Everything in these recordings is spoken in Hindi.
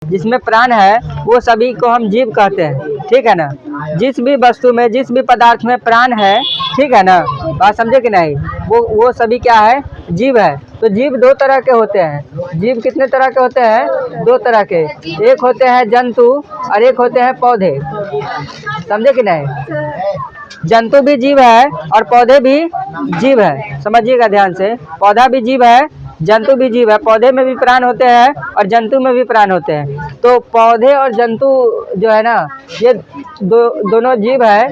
जिसमें प्राण है वो सभी को हम जीव कहते हैं, ठीक है ना। जिस भी वस्तु में, जिस भी पदार्थ में प्राण है, ठीक है ना, बात समझे कि नहीं, वो सभी क्या है, जीव है। तो जीव दो तरह के होते हैं। जीव कितने तरह के होते हैं, दो तरह के। एक होते हैं जंतु और एक होते हैं पौधे, समझे कि नहीं। जंतु भी जीव है और पौधे भी जीव है, समझिएगा ध्यान से। पौधा भी जीव है, जंतु भी जीव है। पौधे में भी प्राण होते हैं और जंतु में भी प्राण होते हैं। तो पौधे और जंतु जो है ना, ये दोनों जीव है,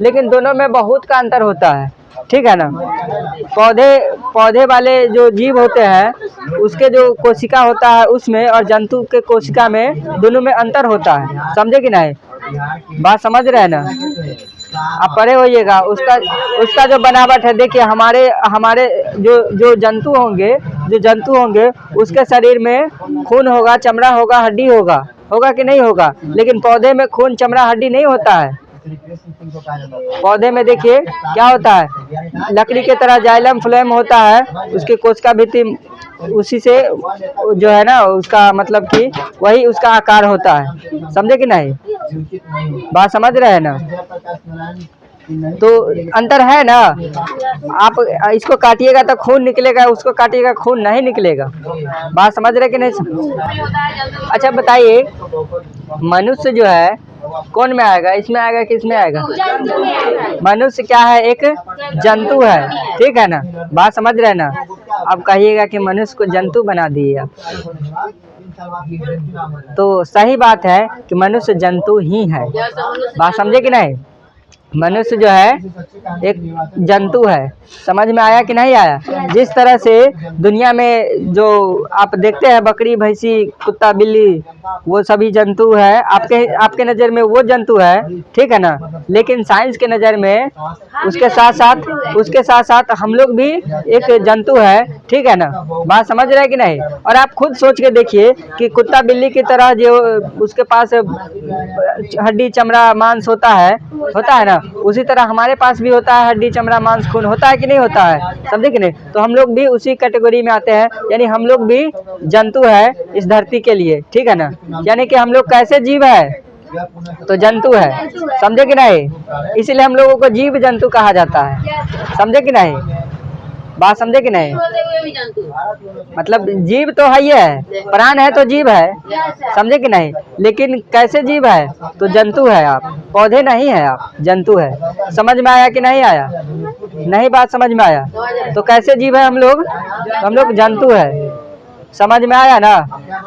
लेकिन दोनों में बहुत का अंतर होता है, ठीक है ना। पौधे वाले जो जीव होते हैं उसके जो कोशिका होता है उसमें और जंतु के कोशिका में, दोनों में अंतर होता है, समझे कि नहीं। बात समझ रहे हैं ना, आप पढ़े होइएगा। उसका जो बनावट है, देखिए हमारे जो जंतु होंगे उसके शरीर में खून होगा, चमड़ा होगा, हड्डी होगा कि नहीं होगा। लेकिन पौधे में खून, चमड़ा, हड्डी नहीं होता है। पौधे में देखिए क्या होता है, लकड़ी के तरह जाइलम फ्लोएम होता है, उसकी कोशिका भित्ति उसी से जो है ना, उसका मतलब कि वही उसका आकार होता है, समझे कि नहीं। बात समझ रहे हैं ना। तो अंतर है ना। आप इसको काटिएगा तो खून निकलेगा, उसको काटिएगा खून नहीं निकलेगा। बात समझ रहे कि नहीं। अच्छा बताइए, मनुष्य जो है कौन में आएगा, इसमें आएगा कि इसमें आएगा। मनुष्य क्या है, एक जंतु है, ठीक है ना। बात समझ रहे हैं ना। अब कहिएगा कि मनुष्य को जंतु बना दिए आप, तो सही बात है कि मनुष्य जंतु ही है। बात समझे कि नहीं। मनुष्य जो है एक जंतु है, समझ में आया कि नहीं आया। जिस तरह से दुनिया में जो आप देखते हैं बकरी, भैंसी, कुत्ता, बिल्ली, वो सभी जंतु है। आपके नज़र में वो जंतु है, ठीक है ना। लेकिन साइंस के नज़र में उसके साथ साथ हम लोग भी एक जंतु है, ठीक है ना। बात समझ रहे हैं कि नहीं। और आप खुद सोच के देखिए कि कुत्ता बिल्ली की तरह जो उसके पास हड्डी, चमड़ा, मांस होता है ना, उसी तरह हमारे पास भी होता है हड्डी, चमड़ा, मांस, खून होता है कि नहीं होता है, समझे कि नहीं। तो हम लोग भी उसी कैटेगरी में आते हैं, यानी हम लोग भी जंतु है इस धरती के लिए, ठीक है ना। यानी कि हम लोग कैसे जीव है, तो जंतु है, समझे कि नहीं। इसीलिए हम लोगों को जीव जंतु कहा जाता है, समझे कि नहीं। बात समझे कि नहीं। मतलब जीव तो है ही है, प्राण है तो जीव है, समझे कि नहीं। लेकिन कैसे जीव है, तो जंतु है आप, पौधे नहीं है आप, जंतु है। समझ में आया कि नहीं आया। नहीं, बात समझ में आया। तो कैसे जीव है हम लोग जंतु है, समझ में आया ना।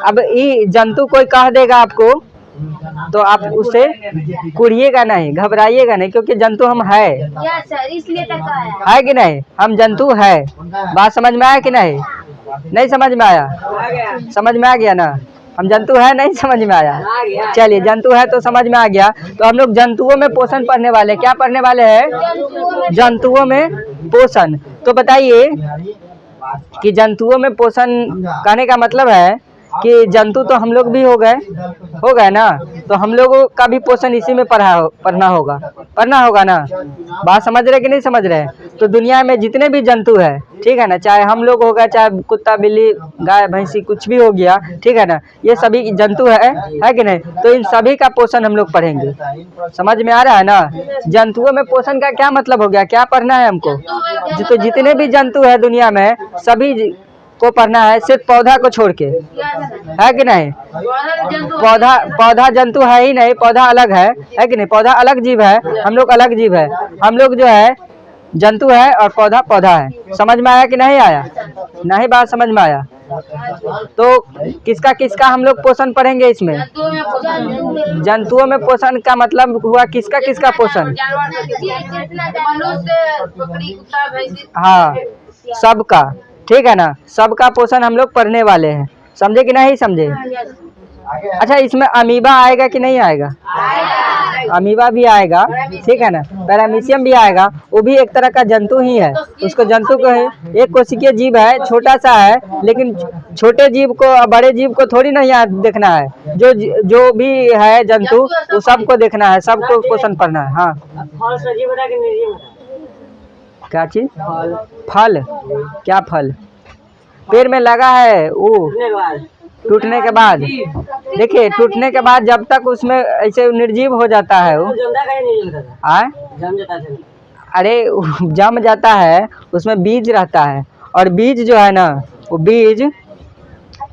अब ये जंतु कोई कह देगा आपको तो आप उससे कुड़िएगा नहीं, घबराइएगा नहीं, क्योंकि जंतु हम है, इसलिए है कि नहीं। हम जंतु है। बात समझ में आया कि नहीं। नहीं समझ में आया, समझ में आ गया ना। हम जंतु है, नहीं समझ में आया। चलिए, जंतु है तो समझ में आ गया। तो हम लोग जंतुओं में पोषण पढ़ने वाले, क्या पढ़ने वाले हैं, जंतुओं में पोषण। तो बताइए कि जंतुओं में पोषण कहने का मतलब है कि जंतु तो हम लोग भी हो गए ना। तो हम लोगों का भी पोषण इसी में पढ़ना होगा ना। बात समझ रहे कि नहीं समझ रहे। तो दुनिया में जितने भी जंतु है, ठीक है ना, चाहे हम लोग हो गए, चाहे कुत्ता, बिल्ली, गाय, भैंसी, कुछ भी हो गया, ठीक है ना, ये सभी जंतु है कि नहीं। तो इन सभी का पोषण हम लोग पढ़ेंगे, समझ में आ रहा है ना। जंतुओं में पोषण का क्या मतलब हो गया, क्या पढ़ना है हमको। तो जितने भी जंतु है दुनिया में सभी को पढ़ना है, सिर्फ पौधा को छोड़ के, है कि नहीं। पौधा जंतु है ही नहीं, पौधा अलग है कि नहीं। पौधा अलग जीव है, हम लोग अलग जीव है। हम लोग जो है जंतु है और पौधा है। समझ में आया कि नहीं आया। नहीं, बात समझ में आया। तो किसका हम लोग पोषण पढ़ेंगे इसमें। जंतुओं में पोषण का मतलब हुआ किसका पोषण। हाँ, सबका, ठीक है ना। सबका पोषण हम लोग पढ़ने वाले हैं, समझे कि नहीं समझे। अच्छा, इसमें अमीबा आएगा कि नहीं आएगा। अमीबा भी आएगा, ठीक है ना। पैरामीशियम भी आएगा, वो भी एक तरह का जंतु ही है। उसको जंतु को एक कोशिकीय जीव है, छोटा सा है। लेकिन छोटे जीव को, बड़े जीव को थोड़ी ना यहाँ देखना है। जो भी है जंतु वो सबको देखना है, सबको पोषण पढ़ना है। हाँ, क्या चीज, फल, क्या फल पेड़ में लगा है वो टूटने के बाद देखिए, टूटने के बाद जब तक उसमें ऐसे निर्जीव हो जाता है वो अरे जम जाता है, उसमें बीज रहता है, और बीज जो है ना, वो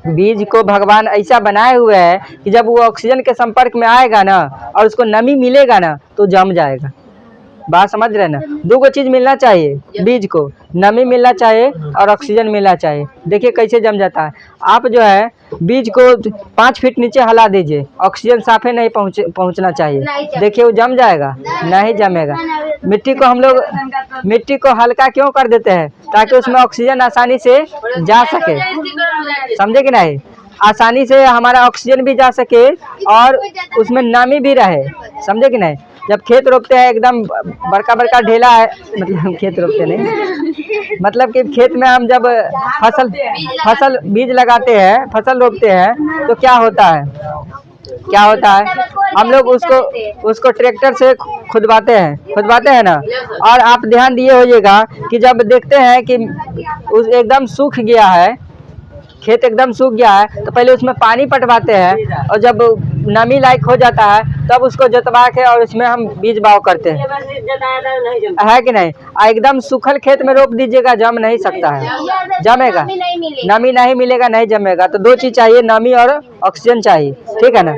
बीज को भगवान ऐसा बनाए हुए है कि जब वो ऑक्सीजन के संपर्क में आएगा ना और उसको नमी मिलेगा ना तो जम जाएगा। बात समझ रहे ना? दो चीज मिलना चाहिए बीज को, नमी मिलना चाहिए और ऑक्सीजन मिलना चाहिए। देखिए कैसे जम जाता है। आप जो है बीज को 5 फीट नीचे हिला दीजिए, ऑक्सीजन साफे नहीं पहुंचना चाहिए, देखिए वो जम जाएगा? नहीं जमेगा। मिट्टी को हम लोग मिट्टी को हल्का क्यों कर देते हैं? ताकि उसमें ऑक्सीजन आसानी से जा सके, समझे कि नहीं? आसानी से हमारा ऑक्सीजन भी जा सके और उसमें नमी भी रहे, समझे कि नहीं? जब खेत रोपते हैं एकदम बड़का बड़का ढेला है, मतलब खेत रोपते नहीं, मतलब कि खेत में हम जब फसल बीज लगाते हैं, फसल रोपते हैं तो क्या होता है हम लोग उसको ट्रैक्टर से खुदवाते हैं ना। और आप ध्यान दिए होइएगा कि जब देखते हैं कि उस एकदम सूख गया है, खेत एकदम सूख गया है, तो पहले उसमें पानी पटवाते हैं, और जब नमी लायक हो जाता है तब उसको जोतवा के और उसमें हम बीज बाव करते हैं, है कि नहीं? एकदम सूखल खेत में रोप दीजिएगा, जम नहीं सकता है। जमेगा? नमी नहीं मिलेगा, नहीं जमेगा। तो दो चीज चाहिए, नमी और ऑक्सीजन चाहिए, ठीक है ना?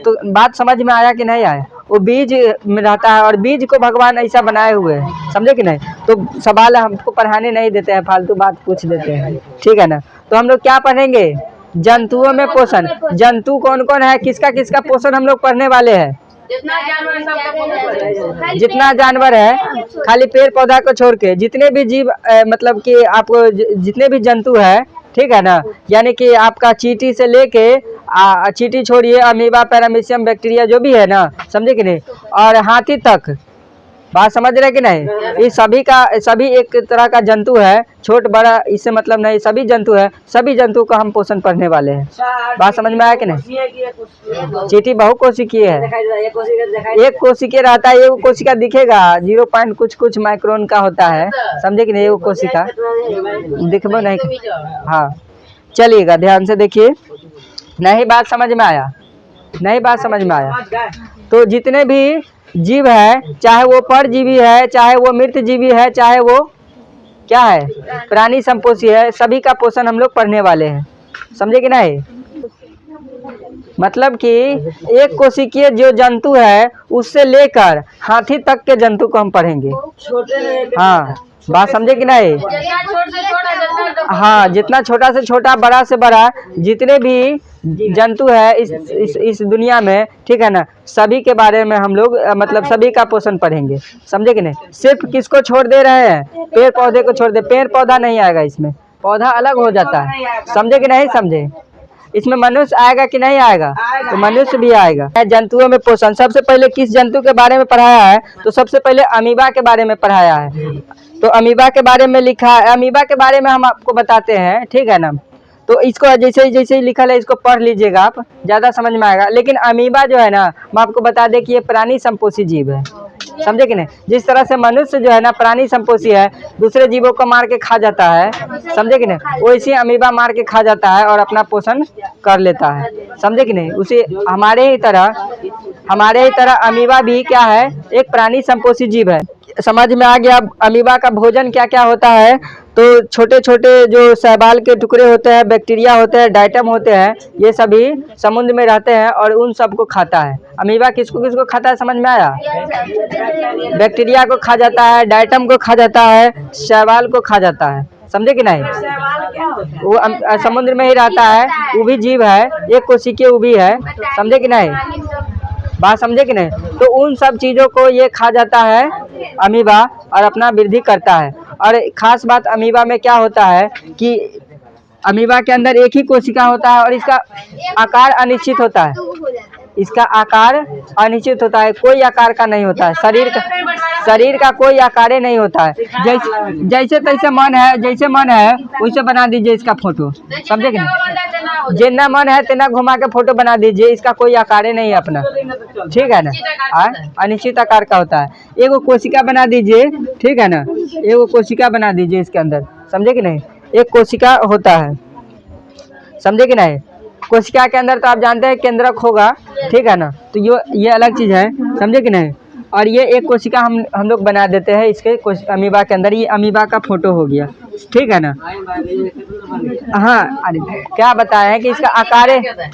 तो बात समझ में आया कि नहीं आया? वो बीज में रहता है और बीज को भगवान ऐसा बनाए हुए हैं, समझे कि नहीं? तो सवाल हमको पढ़ाने नहीं देते हैं, फालतू बात पूछ देते हैं, ठीक है ना? तो हम लोग क्या पढ़ेंगे? जंतुओं में पोषण। जंतु कौन कौन है, किसका किसका पोषण हम लोग पढ़ने वाले हैं? जितना जानवर है, खाली पेड़ पौधा को छोड़ के जितने भी जीव, मतलब कि आपको जितने भी जंतु है, ठीक है ना? यानी कि आपका चींटी से लेके चींटी छोड़िए, अमीबा, पैरामीशियम, बैक्टीरिया जो भी है ना, समझे कि नहीं? और हाथी तक। बात समझ रहे कि नहीं? ये सभी एक तरह का जंतु है, छोट बड़ा इससे मतलब नहीं, सभी जंतु है। सभी जंतु का हम पोषण पढ़ने वाले हैं। बात समझ में आया कि नहीं? चींटी बहुकोशिकीय है, एक कोशिकीय रहता है। एक कोशिका दिखेगा 0 कुछ माइक्रोन का होता है, समझे कि नहीं? एक कोशिका दिखबो नहीं। हाँ, चलिएगा ध्यान से देखिए। नहीं बात समझ में आया? नहीं बात समझ में आया? तो जितने भी जीव है, चाहे वो परजीवी है, चाहे वो मृत जीवी है, चाहे वो क्या है, प्राणी संपोषी है, सभी का पोषण हम लोग पढ़ने वाले हैं, समझे कि नहीं? मतलब कि एक कोशिकीय जो जंतु है उससे लेकर हाथी तक के जंतु को हम पढ़ेंगे। हाँ, बात समझे कि नहीं? हाँ, जितना छोटा से छोटा, बड़ा से बड़ा, जितने भी जंतु है इस दुनिया में, ठीक है ना, सभी के बारे में हम लोग मतलब सभी का पोषण पढ़ेंगे, समझे कि नहीं? सिर्फ किसको छोड़ दे रहे हैं? पेड़ पौधे को छोड़ दे। पेड़ पौधा नहीं आएगा इसमें, पौधा अलग हो जाता है, समझे कि नहीं समझे? इसमें मनुष्य आएगा कि नहीं आएगा? तो मनुष्य भी आएगा। जंतुओं में पोषण, सबसे पहले किस जंतु के बारे में पढ़ाया है? तो सबसे पहले अमीबा के बारे में पढ़ाया है। तो अमीबा के बारे में लिखा है, अमीबा के बारे में हम आपको बताते हैं, ठीक है ना? तो इसको जैसे ही लिखा है इसको पढ़ लीजिएगा, आप ज़्यादा समझ में आएगा। लेकिन अमीबा जो है ना, हम आपको बता दें कि ये प्राणी संपोषी जीव है, समझे कि नहीं? जिस तरह से मनुष्य जो है ना प्राणी संपोषी है, दूसरे जीवों को मार के खा जाता है, समझे कि नहीं? वैसे अमीबा मार के खा जाता है और अपना पोषण कर लेता है, समझे कि नहीं? उसे हमारे ही तरह अमीबा भी क्या है? एक प्राणी संपोषी जीव है। समझ में आ गया? अमीबा का भोजन क्या क्या होता है? तो छोटे छोटे जो शैवाल के टुकड़े होते हैं, बैक्टीरिया होते हैं, डाइटम होते हैं, ये सभी समुद्र में रहते हैं और उन सब को खाता है। अमीबा किसको किसको खाता है, समझ में आया? बैक्टीरिया को खा जाता है, डाइटम को खा जाता है, शैवाल को खा जाता है, समझे कि नहीं? वो समुद्र में ही रहता है, वो भी जीव है, एक कोशिकीय वो भी है, समझे कि नहीं? बात समझे कि नहीं? तो उन सब चीज़ों को ये खा जाता है अमीबा और अपना वृद्धि करता है। और खास बात अमीबा में क्या होता है कि अमीबा के अंदर एक ही कोशिका होता है और इसका आकार अनिश्चित होता है। इसका आकार अनिश्चित होता है, कोई आकार का नहीं होता है। शरीर का कोई आकार नहीं होता है। जैसे तैसे मन है वैसे बना दीजिए इसका फोटो, समझे कि नहीं? जितना मन है तेना घुमा के फोटो बना दीजिए, इसका कोई आकार नहीं है अपना, ठीक है ना? अनिश्चित आकार का होता है। एगो कोशिका बना दीजिए, ठीक है ना? एगो कोशिका बना दीजिए इसके अंदर, समझे कि नहीं? एक कोशिका होता है, समझे कि नहीं? कोशिका के अंदर तो आप जानते हैं केंद्रक होगा, ठीक है ना, तो ये अलग चीज़ है, समझे कि नहीं। और ये एक कोशिका हम लोग बना देते हैं इसके अमीबा के अंदर। ये अमीबा का फोटो हो गया, ठीक है ना। हाँ, अरे क्या बताया है कि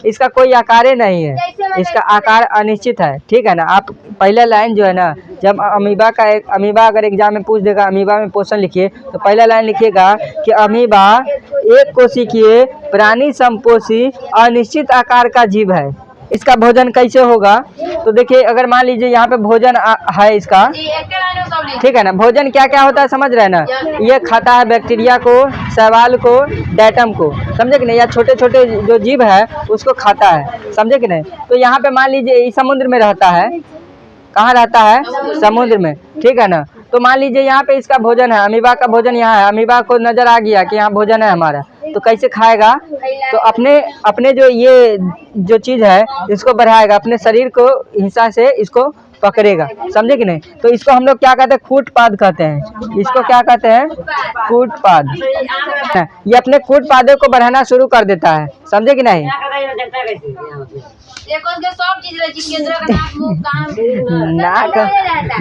इसका कोई आकार नहीं है, इसका आकार अनिश्चित है, ठीक है ना। आप पहले लाइन जो है ना, जब अमीबा अगर एग्जाम में पूछ देगा अमीबा में पोषण लिखिए, तो पहला लाइन लिखिएगा कि अमीबा एक कोशिकीय प्राणी संपोषी अनिश्चित आकार का जीव है। इसका भोजन कैसे होगा, तो देखिए अगर मान लीजिए यहाँ पे भोजन है इसका, ठीक है ना। भोजन क्या क्या होता है समझ रहे हैं ना। ये खाता है बैक्टीरिया को, शैवाल को, डेटम को, समझे कि नहीं, या छोटे छोटे जो जीव है उसको खाता है, समझे कि नहीं। तो यहाँ पे मान लीजिए ये समुद्र में रहता है, कहाँ रहता है, समुद्र में, ठीक है ना। तो मान लीजिए यहाँ पे इसका भोजन है, अमीबा का भोजन यहाँ है, अमीबा को नजर आ गया कि यहाँ भोजन है हमारा, तो कैसे खाएगा, तो अपने जो चीज़ है इसको बढ़ाएगा, अपने शरीर को हिस्सा से इसको पकड़ेगा, समझे कि नहीं। तो इसको हम लोग क्या कहते हैं, कूटपाद कहते हैं। इसको क्या कहते हैं, कूटपाद। ये अपने कूटपादों को बढ़ाना शुरू कर देता है, समझे कि नहीं।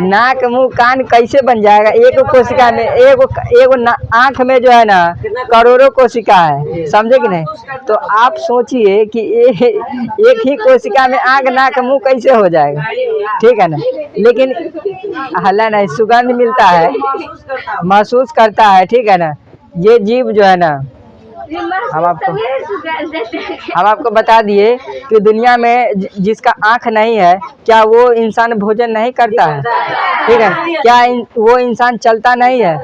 नाक मुंह कान कैसे बन जाएगा, एक कोशिका में एगो आँख में जो है ना करोड़ों कोशिका है, समझे कि नहीं। तो आप सोचिए कि एक ही कोशिका में आँख नाक मुंह कैसे हो जाएगा, ठीक है ना। लेकिन हल्ला नहीं, सुगंध मिलता है, महसूस करता है, ठीक है ना। ये जीव जो है ना, हम आपको बता दिए कि दुनिया में जिसका आँख नहीं है, क्या वो इंसान भोजन नहीं करता है, ठीक है। क्या वो इंसान चलता नहीं है,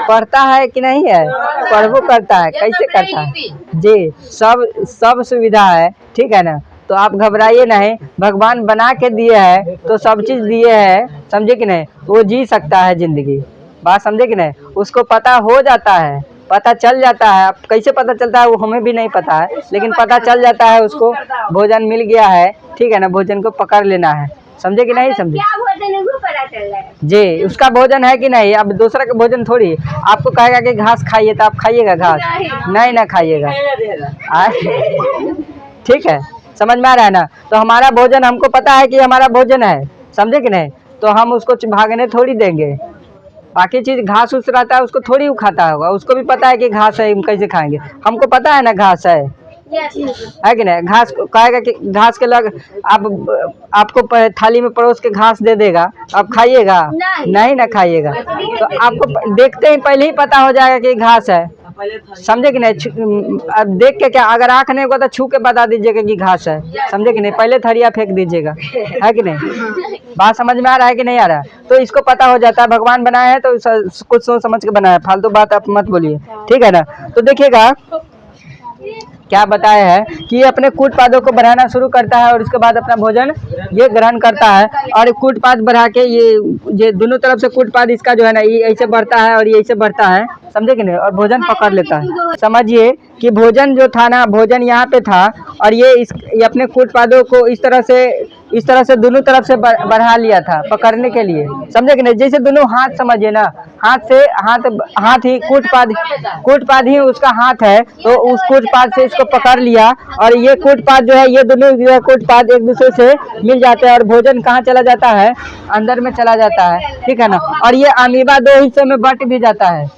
पढ़ता है कि नहीं है, पढ़बो करता है, कैसे करता है जी, सब सुविधा है, ठीक है ना। तो आप घबराइए नहीं, भगवान बना के दिए है तो सब चीज़ दिए है, समझे कि नहीं। वो जी सकता है जिंदगी, बात समझे कि नहीं। उसको पता हो जाता है, पता चल जाता है। अब कैसे पता चलता है वो हमें भी नहीं पता है, लेकिन पता चल जाता है उसको भोजन मिल गया है, ठीक है ना। भोजन को पकड़ लेना है, समझे कि नहीं समझे जी। उसका भोजन है कि नहीं, अब दूसरा का भोजन थोड़ी आपको कहेगा कि घास खाइए तो आप खाइएगा घास, नहीं ना खाइएगा, ठीक है, समझ में आ रहा है ना। तो हमारा भोजन हमको पता है कि हमारा भोजन है, समझे कि नहीं, तो हम उसको भागने थोड़ी देंगे। बाकी चीज घास उस रहता है उसको थोड़ी वो खाता होगा, उसको भी पता है कि घास है, हम कैसे खाएंगे, हमको पता है ना घास है कि नहीं। घास कहेगा कि घास के लग आपको थाली में परोस के घास दे देगा, आप खाइएगा नहीं ना खाइएगा। तो आपको देखते ही पहले ही पता हो जाएगा कि घास है, समझे कि नहीं। अब देख के क्या, अगर आँख नहीं होगा तो छू के बता दीजिएगा कि घास है, समझे कि नहीं। पहले थरिया फेंक दीजिएगा, है कि नहीं। बात समझ में आ रहा है कि नहीं आ रहा है। तो इसको पता हो जाता है, भगवान बनाए हैं तो कुछ सोच समझ के बनाया, फालतू बात आप मत बोलिए, ठीक है ना। तो देखिएगा क्या बताया है कि ये अपने कूटपादों को बढ़ाना शुरू करता है और उसके बाद अपना भोजन ये ग्रहण करता है। और कूटपाद बढ़ा के ये दोनों तरफ से कूटपाद इसका जो है ना, ये ऐसे बढ़ता है और ये ऐसे बढ़ता है, समझे कि नहीं, और भोजन पकड़ लेता है। समझिए कि भोजन जो था ना, भोजन यहाँ पे था और ये अपने कूटपादों को इस तरह से दोनों तरफ से बढ़ा लिया था पकड़ने के लिए, समझे कि नहीं। जैसे दोनों हाथ, समझिए ना, हाथ ही कूटपाद ही उसका हाथ है, तो उस कूटपाद से इसको पकड़ लिया और ये कूटपाद जो है, ये दोनों जो है कूटपाद एक दूसरे से मिल जाते हैं और भोजन कहाँ चला जाता है, अंदर में चला जाता है, ठीक है ना। और ये अमीबा 2 हिस्सों में बट भी जाता है,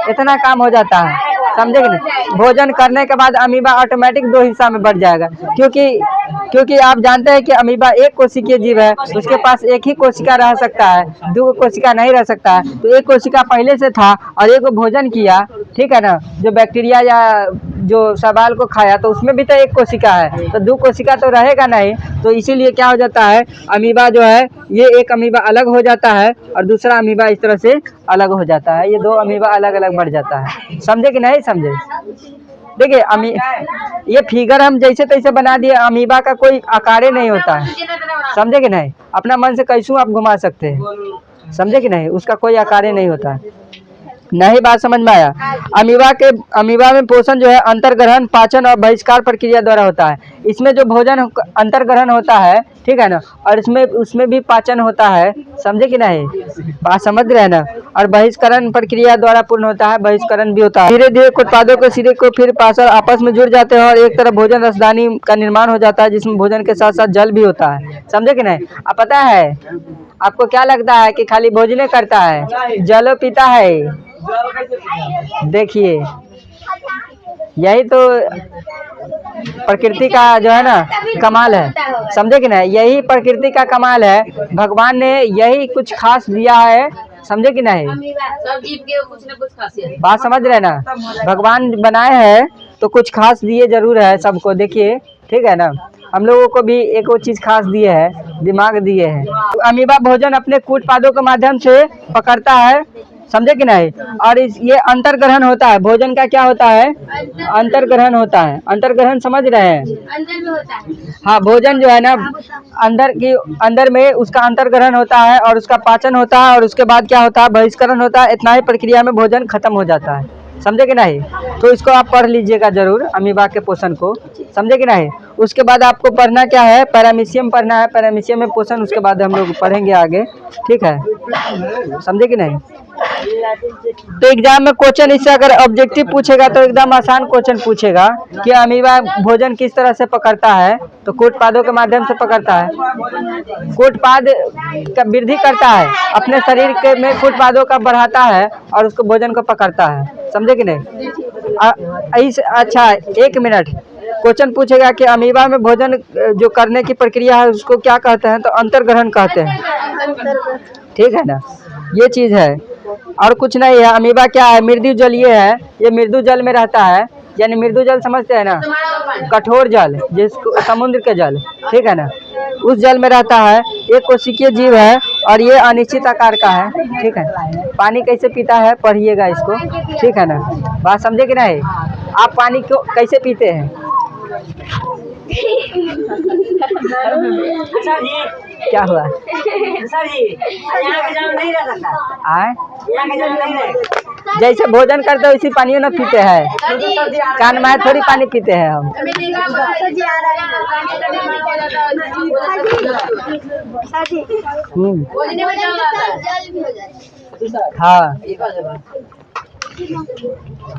इतना काम हो जाता है, समझे कि नहीं। भोजन करने के बाद अमीबा ऑटोमेटिक 2 हिस्सा में बढ़ जाएगा, क्योंकि आप जानते हैं कि अमीबा एक कोशिकीय जीव है, उसके पास एक ही कोशिका रह सकता है, 2 कोशिका नहीं रह सकता है। तो एक कोशिका पहले से था और एक भोजन किया, ठीक है ना, जो बैक्टीरिया या जो शैवाल को खाया, तो उसमें भी तो एक कोशिका है, तो 2 कोशिका तो रहेगा नहीं। तो इसीलिए क्या हो जाता है, अमीबा जो है, ये एक अमीबा अलग हो जाता है और दूसरा अमीबा इस तरह से अलग हो जाता है, ये 2 अमीबा अलग अलग बढ़ जाता है, समझे कि नहीं समझे। देखिए ये फिगर हम जैसे तैसे बना दिए, अमीबा का कोई आकार नहीं होता है, समझे कि नहीं। अपना मन से कैसू आप घुमा सकते हैं, समझे कि नहीं, उसका कोई आकार नहीं होता है। नहीं बात समझ में आया। अमीबा में पोषण जो है अंतर्ग्रहण, पाचन और बहिष्कार प्रक्रिया द्वारा होता है। इसमें जो भोजन अंतर्ग्रहण होता है ठीक है ना। और इसमें उसमें भी पाचन होता है, समझे कि नहीं, बात समझ रहे हैं ना। और बहिष्करण प्रक्रिया द्वारा पूर्ण होता है, बहिष्करण भी होता है। धीरे धीरे उत्पादों के सिरे को फिर पार्सल आपस में जुड़ जाते हैं और एक तरफ भोजन रसदानी का निर्माण हो जाता है, जिसमें भोजन के साथ साथ जल भी होता है, समझे कि नहीं। अब पता है आपको क्या लगता है कि खाली भोजन करता है, जलो पीता है। देखिए यही तो प्रकृति का जो है ना कमाल है, समझे कि नहीं, यही प्रकृति का कमाल है। भगवान ने यही कुछ खास दिया है, समझे कि नहीं। सब जीव के कुछ न कुछ खासियत, बात समझ रहे ना, भगवान बनाए हैं तो कुछ खास दिए जरूर है सबको, देखिए ठीक है ना। हम लोगों को भी एक वो चीज खास दिए है, दिमाग दिए हैं। तो अमीबा भोजन अपने कूट पादों के माध्यम से पकड़ता है, समझे कि नहीं। और ये अंतर्ग्रहण होता है, भोजन का क्या होता है, अंतर्ग्रहण होता है। अंतर्ग्रहण समझ रहे हैं, अंदर में होता है। हाँ, भोजन जो है ना अंदर में उसका अंतर्ग्रहण होता है और उसका पाचन होता है और उसके बाद क्या होता है, बहिष्करण होता है। इतना ही प्रक्रिया में भोजन खत्म हो जाता है, समझे कि नहीं। तो इसको आप पढ़ लीजिएगा जरूर, अमीबा के पोषण को, समझे कि नहीं। उसके बाद आपको पढ़ना क्या है, पैरामीशियम पढ़ना है। पैरामीशियम में पोषण उसके बाद हम लोग पढ़ेंगे आगे, ठीक है, समझे कि नहीं। तो एग्जाम में क्वेश्चन इससे अगर ऑब्जेक्टिव पूछेगा तो एकदम आसान क्वेश्चन पूछेगा कि अमीबा भोजन किस तरह से पकड़ता है, तो कूटपादों के माध्यम से पकड़ता है। कूटपाद का वृद्धि करता है, अपने शरीर के में कूटपादों का बढ़ाता है और उसको भोजन को पकड़ता है, समझे कि नहीं। अच्छा, 1 मिनट, क्वेश्चन पूछेगा कि अमीबा में भोजन जो करने की प्रक्रिया है उसको क्या कहते हैं, तो अंतर्ग्रहण कहते हैं, ठीक है ना। ये चीज है और कुछ नहीं है। अमीबा क्या है, मृदु जलीय है, ये मृदु जल में रहता है। यानी मृदु जल समझते हैं ना, कठोर जल जिसको समुद्र के जल, ठीक है ना, उस जल में रहता है। एक कोशिकीय जीव है और ये अनिश्चित आकार का है, ठीक है। पानी कैसे पीता है पढ़िएगा इसको, ठीक है ना। बात समझे कि नहीं। आप पानी को कैसे पीते हैं, क्या हुआ सर जी, यहाँ के जल नहीं रह सकता। आए, यहाँ के जल नहीं रहे। जैसे भोजन करते हो इसी पानी ना पीते हैं, कान में थोड़ी पानी पीते हैं हम। हाँ।